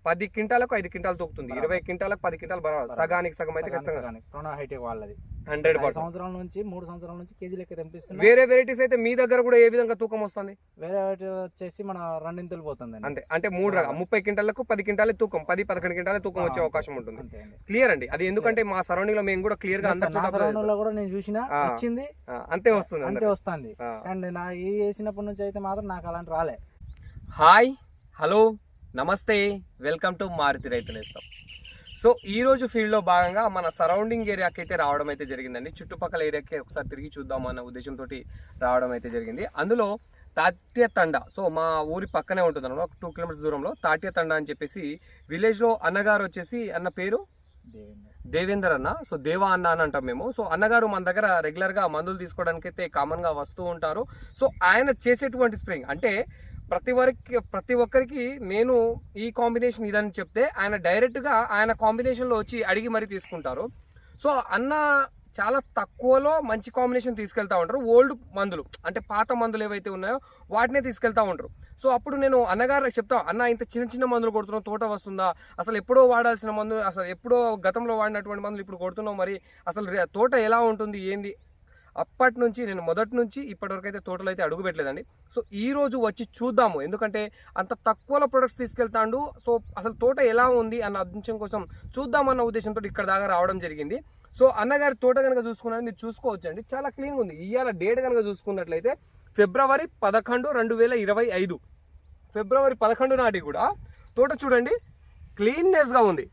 10 క్వింటాలకు 5 quintal తూగుతుంది. 20 క్వింటాలకు 10 quintal బరాబర్, సగానికి సగం అయితే ఖచ్చితంగా. ప్రోనో హైటెక్ వాళ్ళది 100%. సంవత్సరాల నుంచి 3 సంవత్సరాల నుంచి కేజీ లెక్క తెంపిస్తున్నా. వేరే వెరైటీస్ అయితే మీ దగ్గర కూడా ఏ విధంగా తూకం వస్తుంది? వేరే వచ్చేసి మన రెండింతలు పోతుంది అంతే. అంటే 30 క్వింటాలకు 10 క్వింటాలే తూకం, 10-11 క్వింటాలే తూకం వచ్చే అవకాశం ఉంటుంది. క్లియర్ అండి. అది ఎందుకంటే మా సరౌండింగ్ లో మేము కూడా క్లియర్ గా కూడా నేను చూసిన వచ్చింది అంతే వస్తుంది, అంతే వస్తుంది. అండ్ నా ఈ వేసినప్పటి నుంచి అయితే మాత్రం నాకు అలాంటి రాలే. హాయ్, హలో, నమస్తే, వెల్కమ్ టు మారుతి రైతు నేస్తం. సో ఈ రోజు ఫీల్డ్లో భాగంగా మన సరౌండింగ్ ఏరియాకి అయితే రావడం అయితే జరిగిందండి. చుట్టుపక్కల ఏరియాకి ఒకసారి తిరిగి చూద్దాం అన్న ఉద్దేశంతో రావడం అయితే జరిగింది. అందులో తాట్యతండ, సో మా ఊరి పక్కనే ఉంటుంది అన్నమాట, 2 కిలోమీటర్స్ దూరంలో తాట్యతండ అని చెప్పేసి విలేజ్లో అన్నగారు వచ్చేసి, అన్న పేరు దేవేందర్ అన్న. సో దేవా అన్న అని అంటాం మేము. సో అన్నగారు మన దగ్గర రెగ్యులర్గా మందులు తీసుకోవడానికి అయితే కామన్గా వస్తూ ఉంటారు. సో ఆయన చేసేటువంటి స్ప్రేయింగ్ అంటే ప్రతి ఒక్కరికి నేను ఈ కాంబినేషన్ ఇదని చెప్తే ఆయన డైరెక్ట్గా ఆయన కాంబినేషన్లో వచ్చి అడిగి మరీ తీసుకుంటారు. సో అన్న చాలా తక్కువలో మంచి కాంబినేషన్ తీసుకెళ్తా ఉంటారు. ఓల్డ్ మందులు అంటే పాత మందులు ఏవైతే ఉన్నాయో వాటినే తీసుకెళ్తా ఉంటారు. సో అప్పుడు నేను అన్నగారు చెప్తా, అన్న ఇంత చిన్న చిన్న మందులు కొడుతున్నావు, తోట వస్తుందా? అసలు ఎప్పుడో వాడాల్సిన మందులు, అసలు ఎప్పుడో గతంలో వాడినటువంటి మందులు ఇప్పుడు కొడుతున్నావు, మరి అసలు తోట ఎలా ఉంటుంది ఏంది? అప్పటి నుంచి నేను మొదటి నుంచి ఇప్పటివరకు అయితే తోటలో అయితే అడుగు పెట్టలేదండి. సో ఈ రోజు వచ్చి చూద్దాము, ఎందుకంటే అంత తక్కువలో ప్రొడక్ట్స్ తీసుకెళ్తాడు. సో అసలు తోట ఎలా ఉంది అన్న అంశం కోసం చూద్దామన్న ఉద్దేశంతో ఇక్కడ దాకా రావడం జరిగింది. సో అన్నగారి తోట కనుక చూసుకున్నా మీరు చూసుకోవచ్చు అండి, చాలా క్లీన్గా ఉంది. ఇవాళ డేట్ కనుక చూసుకున్నట్లయితే ఫిబ్రవరి 11, 2025. ఫిబ్రవరి 11 నాటి కూడా తోట చూడండి క్లీన్నెస్గా ఉంది.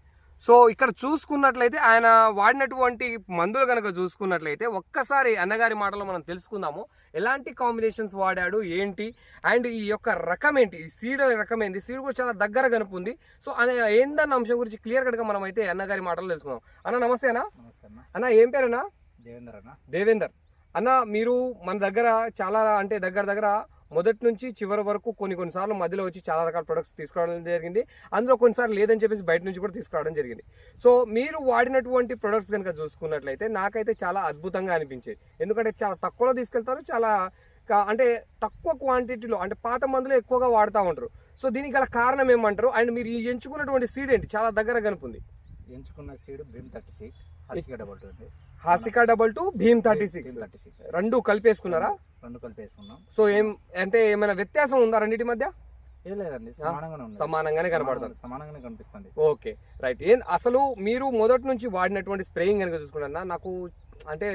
సో ఇక్కడ చూసుకున్నట్లయితే ఆయన వాడినటువంటి మందులు కనుక చూసుకున్నట్లయితే ఒక్కసారి అన్నగారి మాటలో మనం తెలుసుకుందాము, ఎలాంటి కాంబినేషన్స్ వాడాడు ఏంటి, అండ్ ఈ యొక్క రకం ఏంటి, ఈ సీడ్ రకం ఏంటి, సీడ్ కూడా చాలా దగ్గర కనుపుంది. సో ఏందన్న అంశం గురించి క్లియర్ కట్గా మనం అయితే అన్నగారి మాటలు తెలుసుకుందాం. అన్న నమస్తే అన్న. అన్న ఏం పేరు అన్న? దేవేందర్ అన్న. మీరు మన దగ్గర చాలా అంటే దగ్గర మొదటి నుంచి చివరి వరకు కొన్నిసార్లు మధ్యలో వచ్చి చాలా రకాల ప్రొడక్ట్స్ తీసుకురావడం జరిగింది. అందులో కొన్నిసార్లు లేదని చెప్పేసి బయట నుంచి కూడా తీసుకురావడం జరిగింది. సో మీరు వాడినటువంటి ప్రొడక్ట్స్ కనుక చూసుకున్నట్లయితే నాకైతే చాలా అద్భుతంగా అనిపించేది. ఎందుకంటే చాలా తక్కువలో తీసుకెళ్తారు, చాలా అంటే తక్కువ క్వాంటిటీలో, అంటే పాత మందులు ఎక్కువగా వాడుతూ ఉంటారు. సో దీనికి గల కారణం ఏమంటారు? అండ్ మీరు ఎంచుకున్నటువంటి సీడ్ ఏంటి? చాలా దగ్గర కనుపుంది. ఎంచుకున్న సీడ్ భీమ్ 36, హాసికా 22, భీమ్ 36 రెండు కలిపేసుకున్నారా? రెండు కలిపేసుకున్నాం. సో అంటే ఏమైనా వ్యత్యాసం ఉందా రెండింటి మధ్య? ఏం లేదండి, సమానంగానే కనబడుతుంది, సమానంగానే కనిపిస్తుంది. Okay right. అసలు మీరు మొదటి నుంచి వాడినటువంటి స్ప్రేయింగ్ కనుక చూసుకున్నా, నాకు అంటే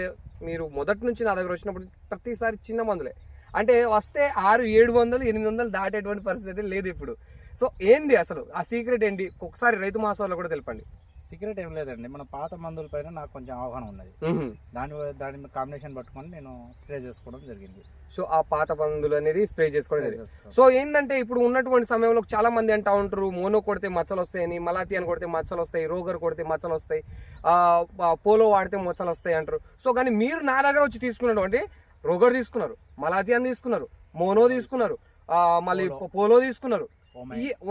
మీరు మొదటి నుంచి నా దగ్గర వచ్చినప్పుడు ప్రతిసారి చిన్న మందులే, అంటే వస్తే 600-700, 800 దాటేటువంటి పరిస్థితి లేదు ఇప్పుడు. సో ఏంది అసలు ఆ సీక్రెట్ ఏంటి? ఒకసారి రైతు మహాసభలో కూడా తెలపండి. సీక్రెట్ ఏం లేదండి, మన పాత మందుల పైన నాకు కొంచెం అవగాహన ఉన్నది. దాని కాంబినేషన్ పట్టుకొని నేను స్ప్రే చేసుకోవడం జరిగింది. సో ఆ పాత మందులు అనేది స్ప్రే చేసుకోవడం జరిగింది. సో ఏంటంటే ఇప్పుడు ఉన్నటువంటి సమయంలో చాలా మంది అంటా ఉంటారు, మోనో కొడితే మచ్చలు వస్తాయని, మలాతియాన్ కొడితే మచ్చలు వస్తాయి, రోగర్ కొడితే మచ్చలు వస్తాయి, పోలో వాడితే మచ్చలు వస్తాయి అంటారు. సో కానీ మీరు నా దగ్గర వచ్చి తీసుకున్నటువంటి రోగర్ తీసుకున్నారు, మలాతియాన్ తీసుకున్నారు, మోనో తీసుకున్నారు, మళ్ళీ పోలో తీసుకున్నారు,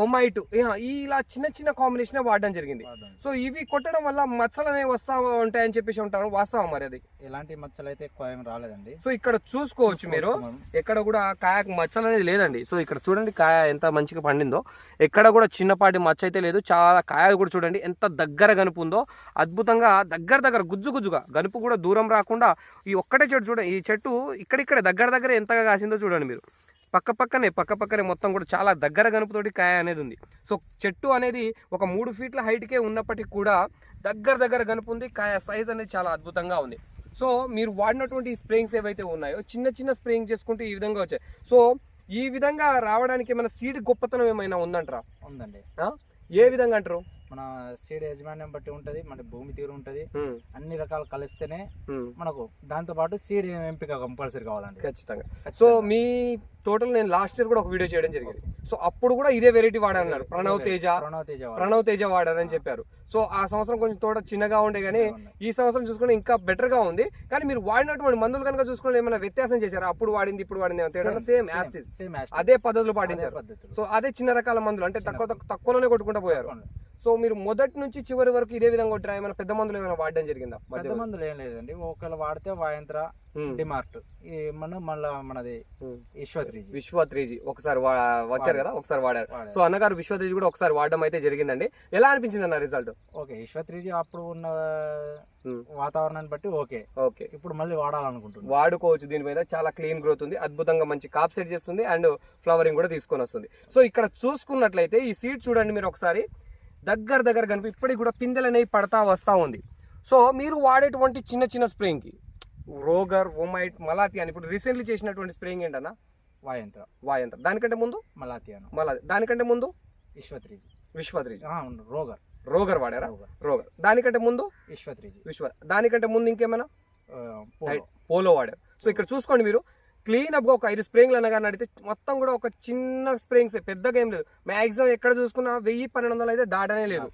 ఒమైట్, ఇలా చిన్న కాంబినేషన్ వాడడం జరిగింది. సో ఇవి కొట్టడం వల్ల మచ్చలు అనేవి వస్తా ఉంటాయని చెప్పేసి ఉంటారు, వాస్తవం మరి అది? ఎలాంటి మచ్చలు అయితే ఎక్కువ ఏం రాలేదండి. సో ఇక్కడ చూసుకోవచ్చు మీరు, ఎక్కడ కూడా కాయకు మచ్చలు అనేది లేదండి. సో ఇక్కడ చూడండి కాయ ఎంత మంచిగా పండిందో, ఎక్కడ కూడా చిన్నపాటి మచ్చ అయితే లేదు. చాలా కాయ కూడా చూడండి ఎంత దగ్గర గనుపు ఉందో, అద్భుతంగా దగ్గర గుజ్జుగా గనుపు కూడా దూరం రాకుండా ఈ ఒక్కటే చెట్టు చూడండి, ఈ చెట్టు ఇక్కడిక్కడే దగ్గర ఎంతగా కాసిందో చూడండి మీరు. పక్కపక్కనే మొత్తం కూడా చాలా దగ్గర గనుపుతోటి కాయ అనేది ఉంది. సో చెట్టు అనేది ఒక 3 ఫీట్ల హైట్కే ఉన్నప్పటికీ కూడా దగ్గర గనుపు ఉంది. కాయ సైజ్ అనేది చాలా అద్భుతంగా ఉంది. సో మీరు వాడినటువంటి స్ప్రేయింగ్స్ ఏవైతే ఉన్నాయో చిన్న స్ప్రేయింగ్ చేసుకుంటే ఈ విధంగా వచ్చాయి. సో ఈ విధంగా రావడానికి ఏమైనా సీడ్ గొప్పతనం ఏమైనా ఉందంటారా? ఉందండి. ఏ విధంగా అంటారు? మన సీడ్ యాజమాన్యం బట్టి ఉంటది, మన భూమి తీరు ఉంటది, అన్ని రకాలు కలిస్తేనే మనకు దాంతో పాటు సీడ్ ఎంపిక కంపల్సరీ కావాలండి. ఖచ్చితంగా. సో మీ టోటల్ నేను లాస్ట్ ఇయర్ కూడా ఒక వీడియో చేయడం జరిగింది. సో అప్పుడు కూడా ఇదే వెరైటీ వాడన్నారు, ప్రణవ్ తేజ వాడారని చెప్పారు. సో ఆ సంవత్సరం కొంచెం తోట చిన్నగా ఉండే కానీ ఈ సంవత్సరం చూసుకుంటే ఇంకా బెటర్ గా ఉంది. కానీ మీరు వాడినటువంటి మందులు కనుక చూసుకుంటే ఏమైనా వ్యత్యాసం చేశారు? అప్పుడు వాడింది ఇప్పుడు వాడింది సేమ్ అదే పద్ధతులు పాటించారు. సో అదే చిన్న రకాల మందులు అంటే తక్కువలోనే కొట్టుకుంటూ పోయారు. సో మీరు మొదటి నుంచి చివరి వరకు ఇదే విధంగా కొట్టారా? ఏమైనా పెద్ద మందులు ఏమైనా వాడడం జరిగిందా? పెద్ద మందులు ఏం లేదండి, ఒకవేళ వాడితే వాయంత్ర, డిమార్ట్, ఈ మనది విశ్వ 3G ఒకసారి వచ్చారు కదా, ఒకసారి వాడారు. సో అన్నగారు విశ్వ 3G కూడా ఒకసారి వాడడం అయితే జరిగిందండి. ఎలా అనిపించింది అన్న రిజల్ట్? ఓకే, విశ్వ 3G అప్పుడు ఉన్న వాతావరణాన్ని బట్టి ఓకే, ఇప్పుడు మళ్ళీ వాడాలనుకుంటున్నాను. వాడుకోవచ్చు. దీని మీద చాలా క్లీన్ గ్రోత్ ఉంది, అద్భుతంగా మంచి కాప్ సెట్ చేస్తుంది అండ్ ఫ్లవరింగ్ కూడా తీసుకొని వస్తుంది. సో ఇక్కడ చూసుకున్నట్లయితే ఈ సీడ్ చూడండి మీరు ఒకసారి, దగ్గర కనిపి ఇప్పటికి కూడా పిందెలు అనేవి పడతా వస్తూ ఉంది. సో మీరు వాడేటువంటి చిన్న చిన్న స్ప్రేయింగ్కి రోగర్, ఓమైట్, మలాతి అని ఇప్పుడు రీసెంట్లీ చేసినటువంటి స్ప్రేయింగ్ ఏంటన్నా? వాయంత్ర. దానికంటే ముందు మలాతి. దానికంటే ముందు విశ్వ 3G. రోగర్ వాడారా? రోగర్. దానికంటే ముందు విశ్వ. దానికంటే ముందు ఇంకేమైనా పోలో వాడారు. సో ఇక్కడ చూసుకోండి మీరు, క్లీన్ అప్ గా ఒక 5 స్ప్రేయింగ్లు అనగానే అడిగితే మొత్తం కూడా ఒక చిన్న స్ప్రేయింగ్స్, పెద్దగా ఏం లేదు. మ్యాక్సిమం ఎక్కడ చూసుకున్నా 1000-1200 అయితే దాటనే లేదు.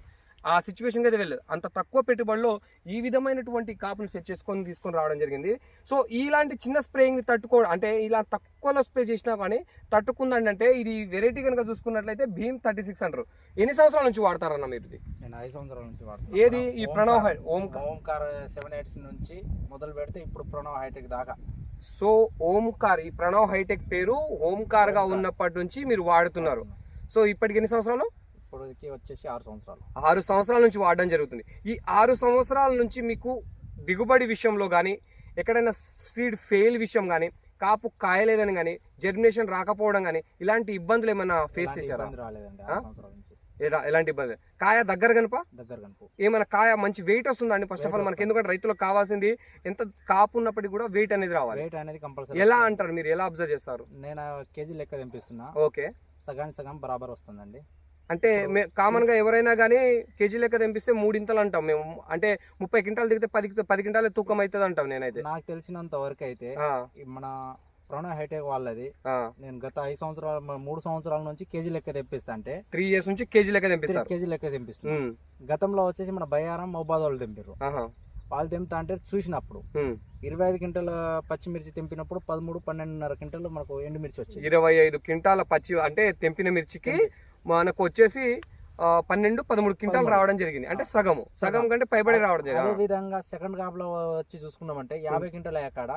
ఆ సిచ్యువేషన్కి అయితే వెళ్ళలేదు. అంత తక్కువ పెట్టుబడిలో ఈ విధమైనటువంటి కాపులు సెట్ తీసుకొని రావడం జరిగింది. సో ఇలాంటి చిన్న స్ప్రేయింగ్ తట్టుకోవడం అంటే ఇలా తక్కువలో స్ప్రే చేసినా కానీ తట్టుకుందండి. అంటే ఇది వెరైటీ కనుక చూసుకున్నట్లయితే భీమ్ 36 అంటారు. ఎన్ని సంవత్సరాల నుంచి వాడతారన్న మీరు ఇది? నేను 5 సంవత్సరాల నుంచి వాడతాను. ఏది ఈ ప్రణవ్ ఓంకార్ 7-8 నుంచి మొదలు పెడితే ఇప్పుడు ప్రణవ్ హైటెక్ దాకా. సో ఓంకార్, ఈ ప్రణవ్ హైటెక్ పేరు ఓంకార్ గా ఉన్నప్పటి నుంచి మీరు వాడుతున్నారు. సో ఇప్పటికి ఎన్ని సంవత్సరాలు? వచ్చేసి 6 సంవత్సరాలు. 6 సంవత్సరాల నుంచి వాడడం జరుగుతుంది. ఈ 6 సంవత్సరాల నుంచి మీకు దిగుబడి విషయంలో కానీ, ఎక్కడైనా సీడ్ ఫెయిల్ విషయం కానీ, కాపు కాయలేదని కానీ, జర్మినేషన్ రాకపోవడం కానీ ఇలాంటి ఇబ్బందులు ఏమైనా ఫేస్ చేశారా? ఎలాంటి ఇబ్బంది? కాయ దగ్గర కనుప ఏమైనా కాయ మంచి వెయిట్ వస్తుందండి? ఫస్ట్ ఆఫ్ ఆల్ మనకి, ఎందుకంటే రైతులకు కావాల్సింది ఎంత కాపు ఉన్నప్పటికీ కూడా వెయిట్ అనేది రావాలి. వెయిట్ అనేది కంపల్సరీ. ఎలా అంటారు మీరు, ఎలా అబ్జర్వ్ చేస్తారు? నేను కేజీ లెక్క తెంపిస్తున్నా. ఓకే, సగం బరాబర్ వస్తుందండి. అంటే కామన్ గా ఎవరైనా కానీ కేజీ లెక్క తెంపిస్తే 3 ఇంతలు అంటాం మేము. అంటే 30 క్వింటాలు దిగితే 10 క్వింటాలే తూకం అవుతుంది అంటాం. నేనైతే నాకు తెలిసినంత వరకు అయితే మన ప్రణవ్ హైటెక్ వాళ్ళది నేను గత 3 సంవత్సరాల నుంచి కేజీ లెక్క తెప్పిస్తా. అంటే 3 ఇయర్స్ నుంచి కేజీ లెక్క తెప్పిస్తాను. గతంలో వచ్చేసి మన బయ్యారం మహబాద్ వాళ్ళు తెంపారు. వాళ్ళు తెంపుతా అంటే చూసినప్పుడు 25 క్వింటాల పచ్చిమిర్చి తెంపినప్పుడు 13-12.5 క్వింటాలు మనకు ఎండుమిర్చి వచ్చి 25 క్వింటాల పచ్చి అంటే తెంపిన మిర్చికి మనకు వచ్చేసి 12-13 క్వింటాలు రావడం జరిగింది. అంటే సగం కంటే పైబడి రావడం జరిగింది. అదే విధంగా సెకండ్ క్రాప్ లో వచ్చి చూసుకున్నామంటే 50 క్వింటాల అక్కడ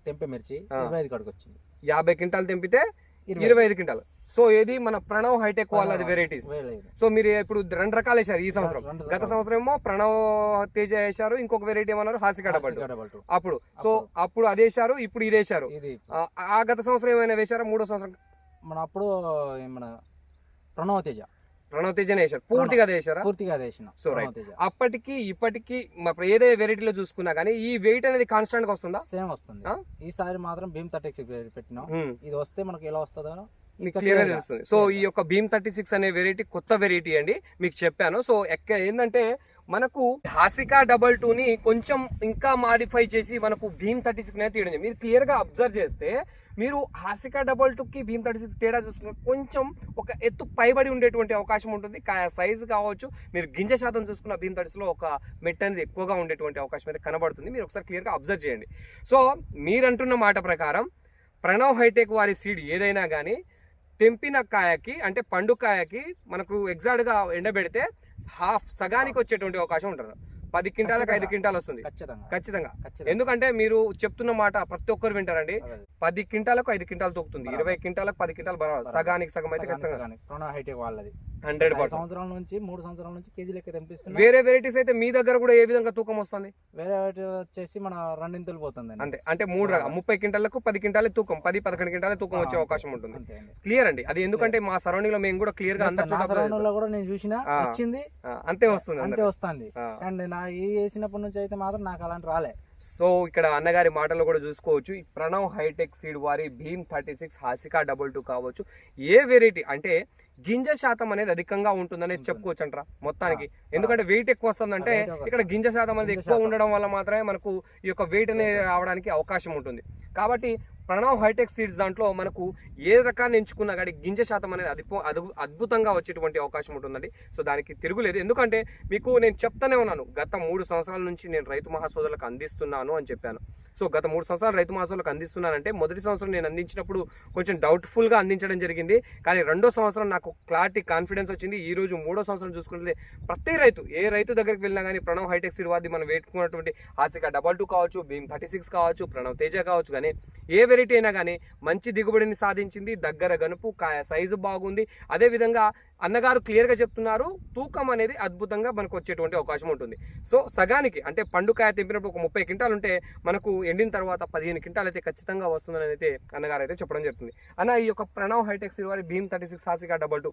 తెంపే మిర్చి 25 కాడికి వచ్చింది. 50 క్వింటాలు తెంపితే 25 క్వింటాలు. సో ఏది మన ప్రణవ్ హైటెక్ వాళ్ళది వెరైటీస్. సో మీరు ఇప్పుడు 2 రకాలు వేసారు ఈ సంవత్సరం. గత సంవత్సరం ఏమో ప్రణవ్ తేజ వేశారు, ఇంకొక వెరైటీ ఏమన్నారు హాసికా డబల్. అప్పుడు అప్పుడు అది వేశారు, ఇప్పుడు ఇది వేశారు. ఆ గత సంవత్సరం ఏమైనా వేశారా? 3వ సంవత్సరం మన అప్పుడు మన ప్రణవ్ తేజనే వేశారు. పూర్తిగా వేసిన. సో రైట్, అప్పటికి ఇప్పటికి ఏదే వెరైటీలో చూసుకున్నా కానీ ఈ వెయిట్ అనేది కాన్స్టెంట్ గా వస్తుందా? సేమ్ వస్తుంది. ఈసారి మాత్రం భీమ్ 36 పెట్టినాం. ఇది వస్తే మనకి ఎలా వస్తుందో క్లియర్ గా తెలుస్తుంది. సో ఈ యొక్క భీమ్ 36 అనే వెరైటీ కొత్త వెరైటీ అండి, మీకు చెప్పాను. సో ఏంటంటే మనకు హాసికా 22ని కొంచెం ఇంకా మాడిఫై చేసి మనకు భీమ్ 36 అనేది తీయడం. మీరు క్లియర్ గా అబ్జర్వ్ చేస్తే మీరు హాసికా 22కి భీమ్ 36 తేడా చూసుకున్న కొంచెం ఒక ఎత్తు పైబడి ఉండేటువంటి అవకాశం ఉంటుంది. సైజు కావచ్చు, మీరు గింజ శాతం చూసుకున్న భీమ్ 36లో ఒక మెట్ అనేది ఎక్కువగా ఉండేటువంటి అవకాశం అయితే కనబడుతుంది. మీరు ఒకసారి క్లియర్గా అబ్జర్వ్ చేయండి. సో మీరంటున్న మాట ప్రకారం ప్రణవ్ హైటెక్ వారి సీడ్ ఏదైనా కానీ తెంపిన కాయకి అంటే పండు కాయకి మనకు ఎగ్జాక్ట్గా ఎండబెడితే సగానికి వచ్చేటువంటి అవకాశం ఉంటుంది. 10 క్వింటాలకు 5 క్వింటాలు వస్తుంది ఖచ్చితంగా. ఎందుకంటే మీరు చెప్తున్న మాట ప్రతి ఒక్కరు వింటారండి. 10 క్వింటాలకు 5 క్వింటాలు తొక్కుతుంది, 20 క్వింటాలకు 10 క్వింటాలు బరాబర్. సగానికి సగం అయితే ఖచ్చితంగా 100%. 3 సంవత్సరాల నుంచి కేజీ లెక్క తెంపిస్తుంది. వేరే వెరైటీస్ అయితే మీ దగ్గర కూడా ఏ విధంగా తూకం వస్తుంది? వేరే వెరైటీ వచ్చేసి మన 2 ఇంతలు పోతుంది. అంటే 30 క్వింటాలకు 10 క్వింటాలే తూకం, 10-11 క్వింటాలే తూకం వచ్చే అవకాశం ఉంటుంది. క్లియర్ అండి అది. ఎందుకంటే మా సరౌండింగ్ లో మేము కూడా క్లియర్ గా నేను చూసిన వచ్చింది అంతే వస్తుంది. అండ్ నా వేసినప్పటి నుంచి అయితే మాత్రం నాకు అలాంటి రాలే. సో ఇక్కడ అన్నగారి మాటల్లో కూడా చూసుకోవచ్చు. ఈ ప్రణవ్ హైటెక్ సీడ్ వారి భీమ్ 36 హాసికా 22 కావచ్చు, ఏ వెరైటీ అంటే గింజ శాతం అనేది అధికంగా ఉంటుందనేది చెప్పుకోవచ్చు అంటారా మొత్తానికి. ఎందుకంటే వెయిట్ ఎక్కువ వస్తుందంటే ఇక్కడ గింజ శాతం అనేది ఎక్కువ ఉండడం వల్ల మాత్రమే మనకు ఈ యొక్క వెయిట్ అనేది రావడానికి అవకాశం ఉంటుంది. కాబట్టి ప్రణవ్ హైటెక్ సీడ్స్ దాంట్లో మనకు ఏ రకాన్ని ఎంచుకున్నా కానీ గింజ శాతం అనేది అద్భుతంగా వచ్చేటువంటి అవకాశం ఉంటుందండి. సో దానికి తిరుగులేదు. ఎందుకంటే మీకు నేను చెప్తానే ఉన్నాను, గత 3 సంవత్సరాల నుంచి నేను రైతు మహాసోదరులకు అందిస్తున్నాను అని చెప్పాను. సో గత 3 సంవత్సరాలు రైతు మహాసోదరులకు అందిస్తున్నానంటే మొదటి సంవత్సరం నేను అందించినప్పుడు కొంచెం డౌట్ఫుల్గా అందించడం జరిగింది. కానీ రెండో సంవత్సరం నాకు క్లారిటీ కాన్ఫిడెన్స్ వచ్చింది. ఈ రోజు 3వ సంవత్సరం చూసుకుంటే ప్రతి రైతు, ఏ రైతు దగ్గరికి వెళ్ళినా కానీ ప్రణవ్ హైటెక్ సీడ్ వాది మనం వేసుకున్నటువంటి ఆసికా 22 కావచ్చు, భీమ్ 36 కావచ్చు, ప్రణవ్ తేజ కావచ్చు, కానీ ఏ వెరైటీ అయినా కానీ మంచి దిగుబడిని సాధించింది. దగ్గర గనుపు, కాయ సైజు బాగుంది. అదేవిధంగా అన్నగారు క్లియర్గా చెప్తున్నారు, తూకం అనేది అద్భుతంగా మనకు వచ్చేటువంటి అవకాశం ఉంటుంది. సో సగానికి అంటే పండుకాయ తెంపినప్పుడు ఒక 30 క్వింటాలు ఉంటే మనకు ఎండిన తర్వాత 15 క్వింటాలు అయితే ఖచ్చితంగా వస్తుందని అయితే అన్నగారు అయితే చెప్పడం జరుగుతుంది. అన్న ఈ యొక్క ప్రణవ్ హైటెక్ సీడ్ వారి భీమ్ 36 ఆసికా 22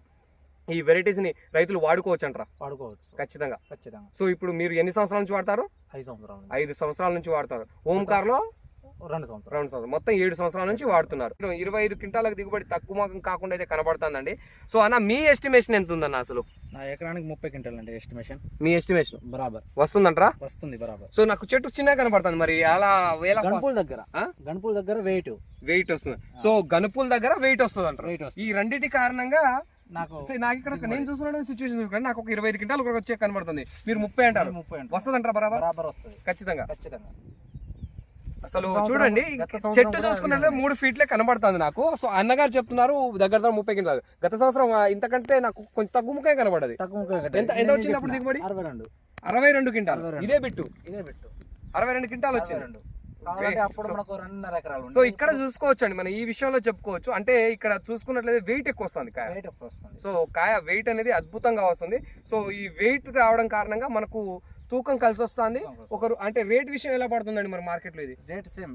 ఈ వెరైటీస్ ని రైతులు వాడుకోవచ్చు అంటారా? వాడుకోవచ్చు ఖచ్చితంగా. ఖచ్చితంగా. సో ఇప్పుడు మీరు ఎన్ని సంవత్సరాల నుంచి వాడతారు? 5 సంవత్సరాల నుంచి వాడతారు. ఓంకార్ లో 2 సంవత్సరాలు, మొత్తం 7 సంవత్సరాల నుంచి వాడుతున్నారు. 25 క్వింటాలకు దిగుబడి తక్కువ కాకుండా అయితే కనబడుతుందండి. సో అన్న మీ ఎస్టిమేషన్ ఎంత ఉందన్న? అసలు నా ఎకరానికి 30 క్వింటాలు అండి ఎస్టిమేషన్. మీ ఎస్టిమేషన్ బరాబర్ వస్తుందంటారా? వస్తుంది బరాబర్. సో నాకు చెట్టు చిన్నగా కనబడుతుంది, మరి అలా గణపుల దగ్గర వెయిట్ వస్తుంది. సో గనుపుల దగ్గర వెయిట్ వస్తుంది అంటారు. ఈ రెండింటి కారణంగా నాకు ఇక్కడ నేను చూస్తున్న సిచ్యువేషన్ చూసుకుంటే నాకు ఒక 25 క్వింటాలు కూడా వచ్చే కనబడుతుంది. మీరు 30 అంటారు, వస్తుంది అంటారా? బరాబర్ వస్తుంది ఖచ్చితంగా. అసలు చూడండి, చెట్టు చూసుకున్నట్లే 3 ఫీట్లే కనబడుతుంది నాకు. సో అన్నగారు చెప్తున్నారు దగ్గర 30 క్వింటాలు. గత సంవత్సరం ఇంతకంటే నాకు కొంచెం తక్కువ ముఖే కనబడదు. ఎంత వచ్చింది అప్పుడు దిగుబడి? 62 క్వింటాలు. ఇదే బిట్టు 62 క్వింటాలు వచ్చింది. సో ఇక్కడ చూసుకోవచ్చు అండి, మనం ఈ విషయంలో చెప్పుకోవచ్చు. అంటే ఇక్కడ చూసుకున్నట్లయితే వెయిట్ ఎక్కువ వస్తుంది కాయ. సో కాయ వెయిట్ అనేది అద్భుతంగా వస్తుంది. సో ఈ వెయిట్ రావడం కారణంగా మనకు తూకం కలిసి వస్తుంది. ఒకరు అంటే రేట్ విషయం ఎలా పడుతుందండి మరి మార్కెట్ లో? ఇది రేట్ సేమ్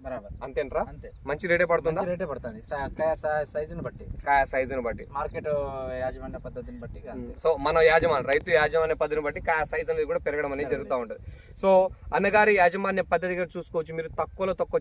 బరాబర్ అంతేంట్రా? అంతే, మంచి రేటే పడుతుందా? రేటే పడుతుంది కాయ సైజుని బట్టి మార్కెట్ యాజమాన్య పద్ధతిని బట్టి. సో మన రైతు యాజమాన్య పద్ధతిని బట్టి కాయ సైజ్ అనేది కూడా పెరగడం అనేది జరుగుతూ ఉంటుంది. సో అన్నగారి యాజమాన్య పద్ధతిగా చూసుకోవచ్చు. మీరు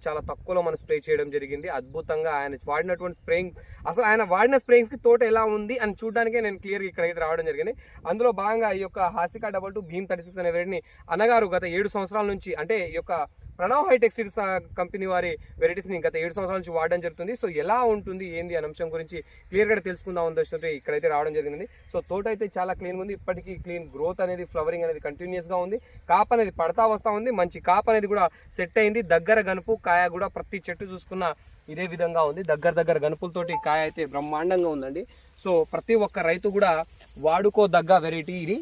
చాలా తక్కువలో మనం స్ప్రే చేయడం జరిగింది. అద్భుతంగా ఆయన వాడినటువంటి స్ప్రేయింగ్, అసలు ఆయన వాడిన స్ప్రేయింగ్స్ కి తోట ఎలా ఉంది అని చూడడానికే నేను క్లియర్గా ఇక్కడైతే రావడం జరిగింది. అందులో భాగంగా ఈ యొక్క హాసికా 22 భీమ్ 36 అనే వెరైటీని అన్నగారు గత 7 సంవత్సరాల నుంచి, అంటే ఈ యొక్క ప్రణవ్ హైటెక్ సీడ్స్ కంపెనీ వారి వెరైటీస్ ని గత 7 సంవత్సరాల నుంచి వాడడం జరుగుతుంది. సో ఎలా ఉంటుంది ఏంది అనే అంశం గురించి క్లియర్ గా తెలుసుకుందాం ఉద్దేశంతో ఇక్కడైతే రావడం జరిగింది. సో తోట అయితే చాలా క్లీన్ ఉంది. ఇప్పటికీ క్లీన్ గ్రోత్ అనేది, ఫ్లవరింగ్ అనేది కంటిన్యూస్ గా ఉంది. కాప్ అనేది పడతా వస్తా ఉంది. మంచి కాప్ అనేది కూడా సెట్ అయింది. దగ్గర గనుపు, కాయ కూడా ప్రతి చెట్టు చూసుకున్న ఇదే విధంగా ఉంది. దగ్గర గనుపులతోటి కాయ అయితే బ్రహ్మాండంగా ఉందండి. సో ప్రతి ఒక్క రైతు కూడా వాడుకోదగ్గ వెరైటీ ఇది.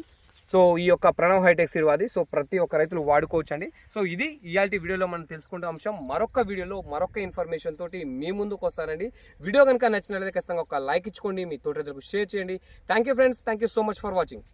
సో ఈ యొక్క ప్రణవ్ హైటెక్ సీడ్ వాది. సో ప్రతి ఒక్క రైతులు వాడుకోవచ్చండి. సో ఇది ఇయాల్టి వీడియోలో మనం తెలుసుకుంటే అంశం. మరొక వీడియోలో మరొక ఇన్ఫర్మేషన్ తోటి మీ ముందుకు వస్తానండి. వీడియో కనుక నచ్చినట్లయితే ఖచ్చితంగా ఒక లైక్ ఇచ్చుకోండి, మీ తోటి రైతులకు షేర్ చేయండి. Thank you friends, thank you so much for watching.